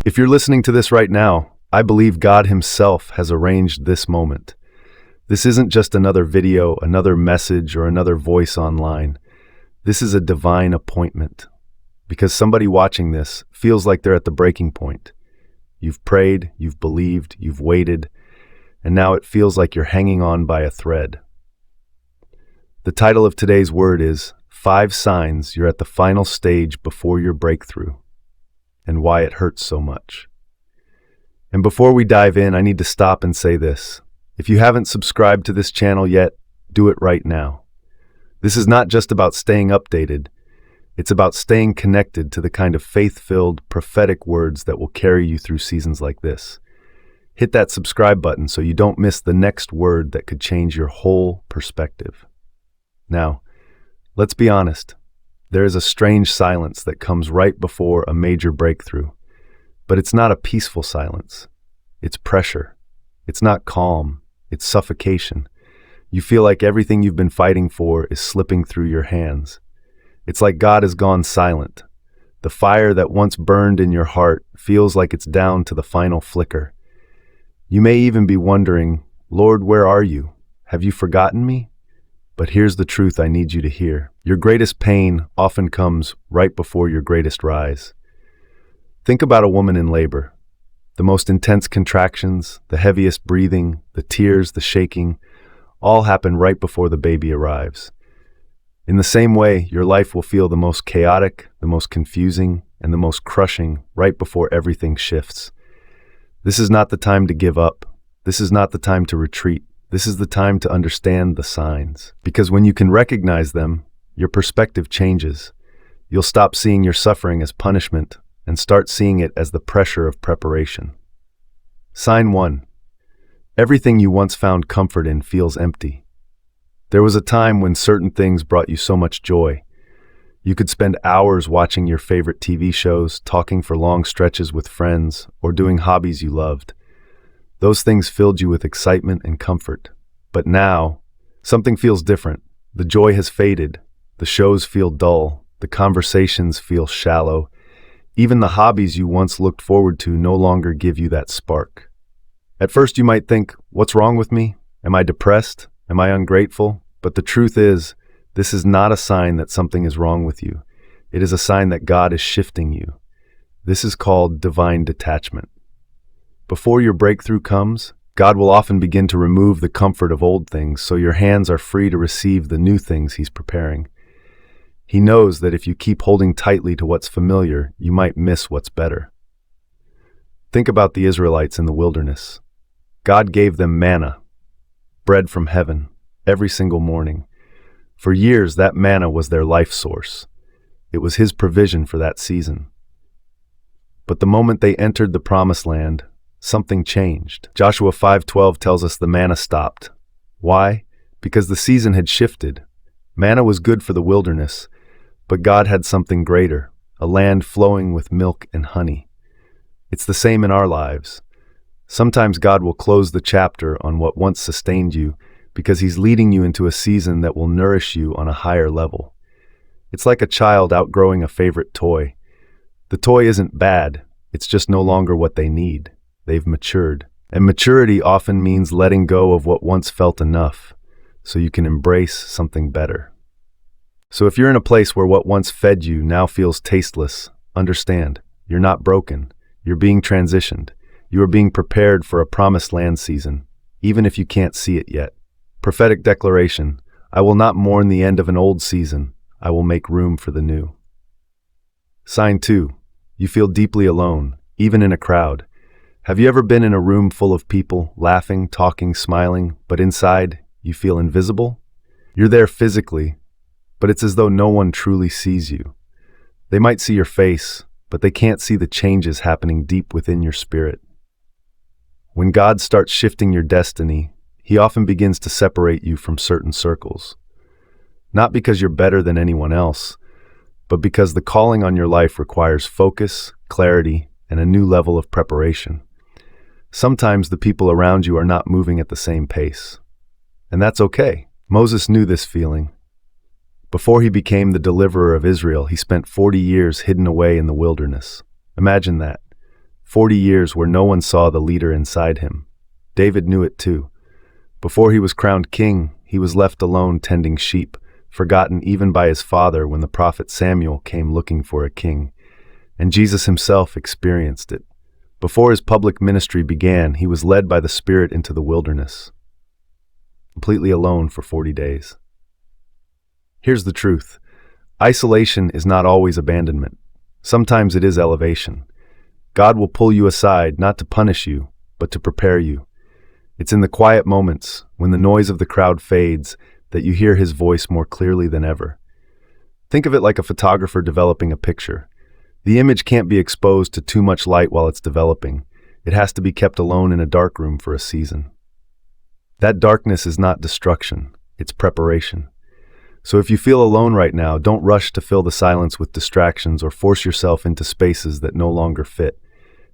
If you're listening to this right now, I believe God Himself has arranged this moment. This isn't just another video, another message, or another voice online. This is a divine appointment. Because somebody watching this feels like they're at the breaking point. You've prayed, you've believed, you've waited, and now it feels like you're hanging on by a thread. The title of today's word is 5 Signs You're at the Final Stage Before Your Breakthrough, and Why It Hurts So Much. And before we dive in, I need to stop and say this. If you haven't subscribed to this channel yet, do it right now. This is not just about staying updated. It's about staying connected to the kind of faith-filled, prophetic words that will carry you through seasons like this. Hit that subscribe button so you don't miss the next word that could change your whole perspective. Now, let's be honest. There is a strange silence that comes right before a major breakthrough. But it's not a peaceful silence. It's pressure. It's not calm. It's suffocation. You feel like everything you've been fighting for is slipping through your hands. It's like God has gone silent. The fire that once burned in your heart feels like it's down to the final flicker. You may even be wondering, Lord, where are you? Have you forgotten me? But here's the truth I need you to hear. Your greatest pain often comes right before your greatest rise. Think about a woman in labor. The most intense contractions, the heaviest breathing, the tears, the shaking, all happen right before the baby arrives. In the same way, your life will feel the most chaotic, the most confusing, and the most crushing right before everything shifts. This is not the time to give up. This is not the time to retreat. This is the time to understand the signs. Because when you can recognize them, your perspective changes. You'll stop seeing your suffering as punishment and start seeing it as the pressure of preparation. Sign 1. Everything you once found comfort in feels empty. There was a time when certain things brought you so much joy. You could spend hours watching your favorite TV shows, talking for long stretches with friends, or doing hobbies you loved. Those things filled you with excitement and comfort. But now, something feels different. The joy has faded. The shows feel dull. The conversations feel shallow. Even the hobbies you once looked forward to no longer give you that spark. At first you might think, what's wrong with me? Am I depressed? Am I ungrateful? But the truth is, this is not a sign that something is wrong with you. It is a sign that God is shifting you. This is called divine detachment. Before your breakthrough comes, God will often begin to remove the comfort of old things so your hands are free to receive the new things He's preparing. He knows that if you keep holding tightly to what's familiar, you might miss what's better. Think about the Israelites in the wilderness. God gave them manna, bread from heaven, every single morning. For years, that manna was their life source. It was His provision for that season. But the moment they entered the Promised Land, something changed. Joshua 5:12 tells us the manna stopped. Why? Because the season had shifted. Manna was good for the wilderness, but God had something greater, a land flowing with milk and honey. It's the same in our lives. Sometimes God will close the chapter on what once sustained you because He's leading you into a season that will nourish you on a higher level. It's like a child outgrowing a favorite toy. The toy isn't bad, it's just no longer what they need. They've matured. And maturity often means letting go of what once felt enough, so you can embrace something better. So if you're in a place where what once fed you now feels tasteless, understand, you're not broken. You're being transitioned. You are being prepared for a Promised Land season, even if you can't see it yet. Prophetic declaration, I will not mourn the end of an old season. I will make room for the new. Sign 2. You feel deeply alone, even in a crowd. Have you ever been in a room full of people, laughing, talking, smiling, but inside, you feel invisible? You're there physically, but it's as though no one truly sees you. They might see your face, but they can't see the changes happening deep within your spirit. When God starts shifting your destiny, He often begins to separate you from certain circles. Not because you're better than anyone else, but because the calling on your life requires focus, clarity, and a new level of preparation. Sometimes the people around you are not moving at the same pace. And that's okay. Moses knew this feeling. Before he became the deliverer of Israel, he spent 40 years hidden away in the wilderness. Imagine that. 40 years where no one saw the leader inside him. David knew it too. Before he was crowned king, he was left alone tending sheep, forgotten even by his father when the prophet Samuel came looking for a king. And Jesus himself experienced it. Before his public ministry began, he was led by the Spirit into the wilderness, completely alone for 40 days. Here's the truth. Isolation is not always abandonment. Sometimes it is elevation. God will pull you aside not to punish you, but to prepare you. It's in the quiet moments, when the noise of the crowd fades, that you hear his voice more clearly than ever. Think of it like a photographer developing a picture. The image can't be exposed to too much light while it's developing. It has to be kept alone in a dark room for a season. That darkness is not destruction, it's preparation. So if you feel alone right now, don't rush to fill the silence with distractions or force yourself into spaces that no longer fit.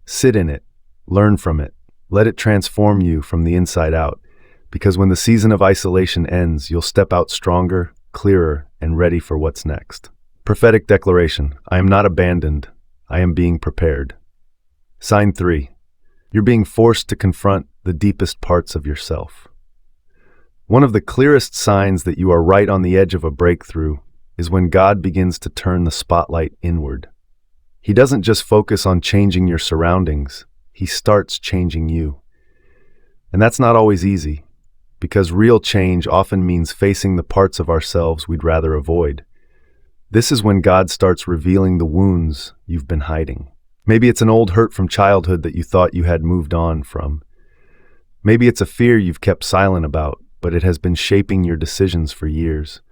Sit in it, learn from it, let it transform you from the inside out, because when the season of isolation ends, you'll step out stronger, clearer, and ready for what's next. Prophetic declaration: I am not abandoned, I am being prepared. Sign 3. You're being forced to confront the deepest parts of yourself. One of the clearest signs that you are right on the edge of a breakthrough is when God begins to turn the spotlight inward. He doesn't just focus on changing your surroundings, he starts changing you. And that's not always easy, because real change often means facing the parts of ourselves we'd rather avoid. This is when God starts revealing the wounds you've been hiding. Maybe it's an old hurt from childhood that you thought you had moved on from. Maybe it's a fear you've kept silent about, but it has been shaping your decisions for years.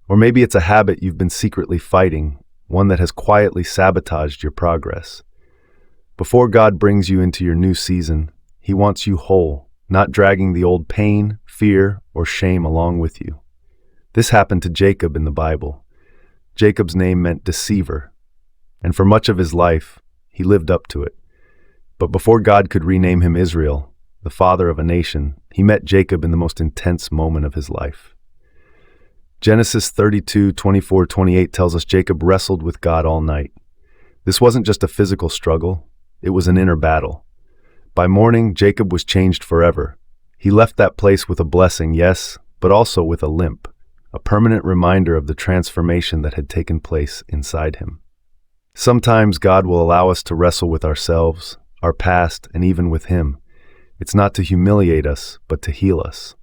Or maybe it's a habit you've been secretly fighting, one that has quietly sabotaged your progress. Before God brings you into your new season, he wants you whole, not dragging the old pain, fear, or shame along with you. This happened to Jacob in the Bible. Jacob's name meant deceiver, and for much of his life, he lived up to it. But before God could rename him Israel, the father of a nation, he met Jacob in the most intense moment of his life. Genesis 32:24-28 tells us Jacob wrestled with God all night. This wasn't just a physical struggle, it was an inner battle. By morning, Jacob was changed forever. He left that place with a blessing, yes, but also with a limp, a permanent reminder of the transformation that had taken place inside him. Sometimes God will allow us to wrestle with ourselves, our past, and even with him. It's not to humiliate us, but to heal us.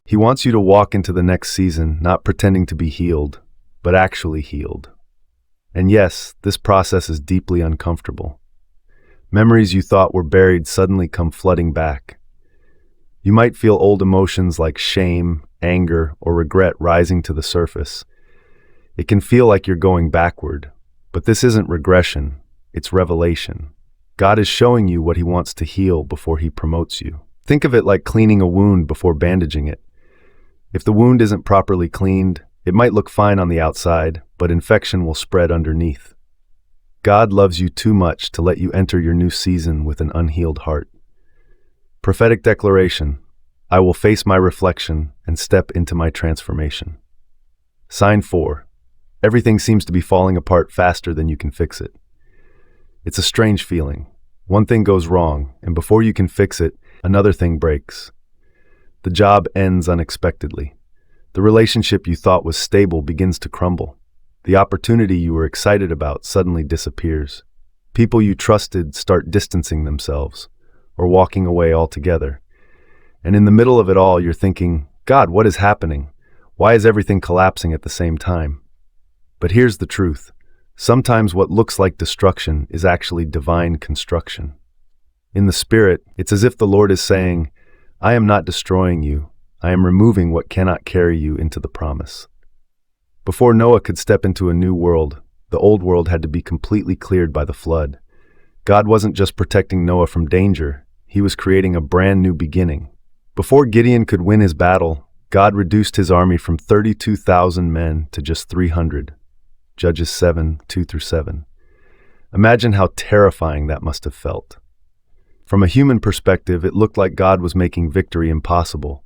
He wants you to walk into the next season not pretending to be healed, but actually healed. And yes, this process is deeply uncomfortable. Memories you thought were buried suddenly come flooding back. You might feel old emotions like shame, anger, or regret rising to the surface. It can feel like you're going backward, but this isn't regression, it's revelation. God is showing you what he wants to heal before he promotes you. Think of it like cleaning a wound before bandaging it. If the wound isn't properly cleaned, it might look fine on the outside, but infection will spread underneath. God loves you too much to let you enter your new season with an unhealed heart. Prophetic declaration: I will face my reflection and step into my transformation. Sign 4. Everything seems to be falling apart faster than you can fix it. It's a strange feeling. One thing goes wrong, and before you can fix it, another thing breaks. The job ends unexpectedly. The relationship you thought was stable begins to crumble. The opportunity you were excited about suddenly disappears. People you trusted start distancing themselves, or walking away altogether. And in the middle of it all, you're thinking, God, what is happening? Why is everything collapsing at the same time? But here's the truth. Sometimes what looks like destruction is actually divine construction. In the spirit, it's as if the Lord is saying, I am not destroying you. I am removing what cannot carry you into the promise. Before Noah could step into a new world, the old world had to be completely cleared by the flood. God wasn't just protecting Noah from danger, he was creating a brand new beginning. Before Gideon could win his battle, God reduced his army from 32,000 men to just 300. Judges 7:2-7. Imagine how terrifying that must have felt. From a human perspective, it looked like God was making victory impossible,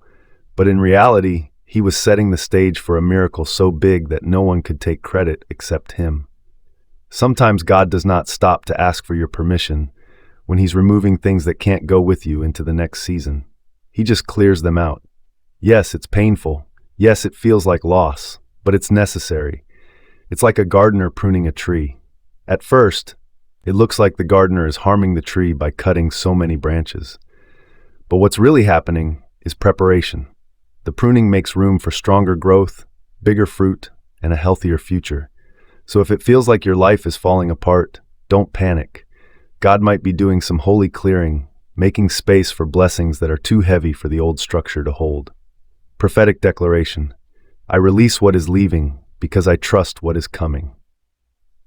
but in reality, he was setting the stage for a miracle so big that no one could take credit except him. Sometimes God does not stop to ask for your permission. when he's removing things that can't go with you into the next season. He just clears them out. Yes, it's painful. Yes, it feels like loss, but it's necessary. It's like a gardener pruning a tree. At first, it looks like the gardener is harming the tree by cutting so many branches. But what's really happening is preparation. The pruning makes room for stronger growth, bigger fruit, and a healthier future. So if it feels like your life is falling apart, don't panic. God might be doing some holy clearing, making space for blessings that are too heavy for the old structure to hold. Prophetic declaration. I release what is leaving because I trust what is coming.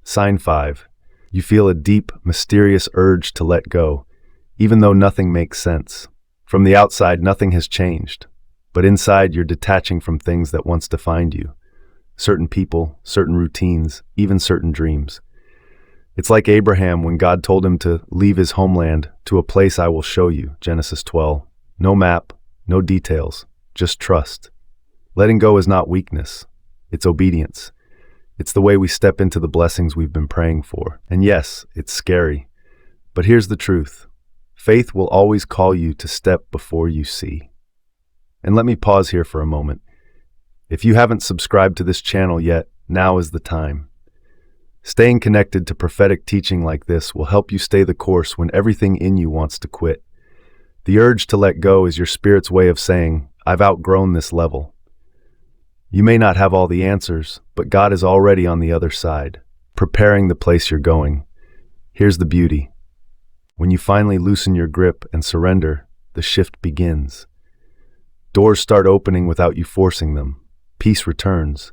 Sign 5. You feel a deep, mysterious urge to let go, even though nothing makes sense. From the outside, nothing has changed, but inside you're detaching from things that once defined you. Certain people, certain routines, even certain dreams. It's like Abraham when God told him to leave his homeland to a place I will show you, Genesis 12. No map, no details, just trust. Letting go is not weakness, it's obedience. It's the way we step into the blessings we've been praying for. And yes, it's scary. But here's the truth. Faith will always call you to step before you see. And let me pause here for a moment. If you haven't subscribed to this channel yet, now is the time. Staying connected to prophetic teaching like this will help you stay the course when everything in you wants to quit. The urge to let go is your spirit's way of saying, I've outgrown this level. You may not have all the answers, but God is already on the other side, preparing the place you're going. Here's the beauty. When you finally loosen your grip and surrender, the shift begins. Doors start opening without you forcing them. Peace returns.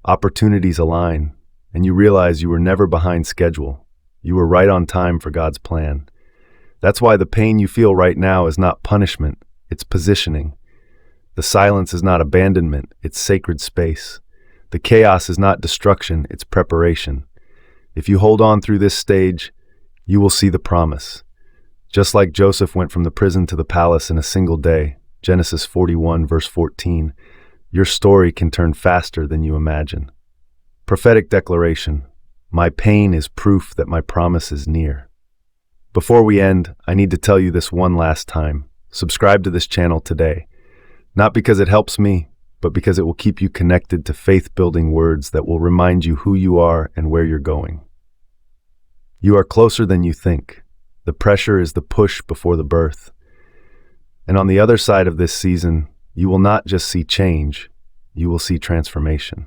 Opportunities align, and you realize you were never behind schedule. You were right on time for God's plan. That's why the pain you feel right now is not punishment, it's positioning. The silence is not abandonment, it's sacred space. The chaos is not destruction, it's preparation. If you hold on through this stage, you will see the promise. Just like Joseph went from the prison to the palace in a single day, Genesis 41, verse 14, your story can turn faster than you imagine. Prophetic declaration. My pain is proof that my promise is near. Before we end, I need to tell you this one last time. Subscribe to this channel today. Not because it helps me, but because it will keep you connected to faith-building words that will remind you who you are and where you're going. You are closer than you think. The pressure is the push before the birth. And on the other side of this season, you will not just see change, you will see transformation.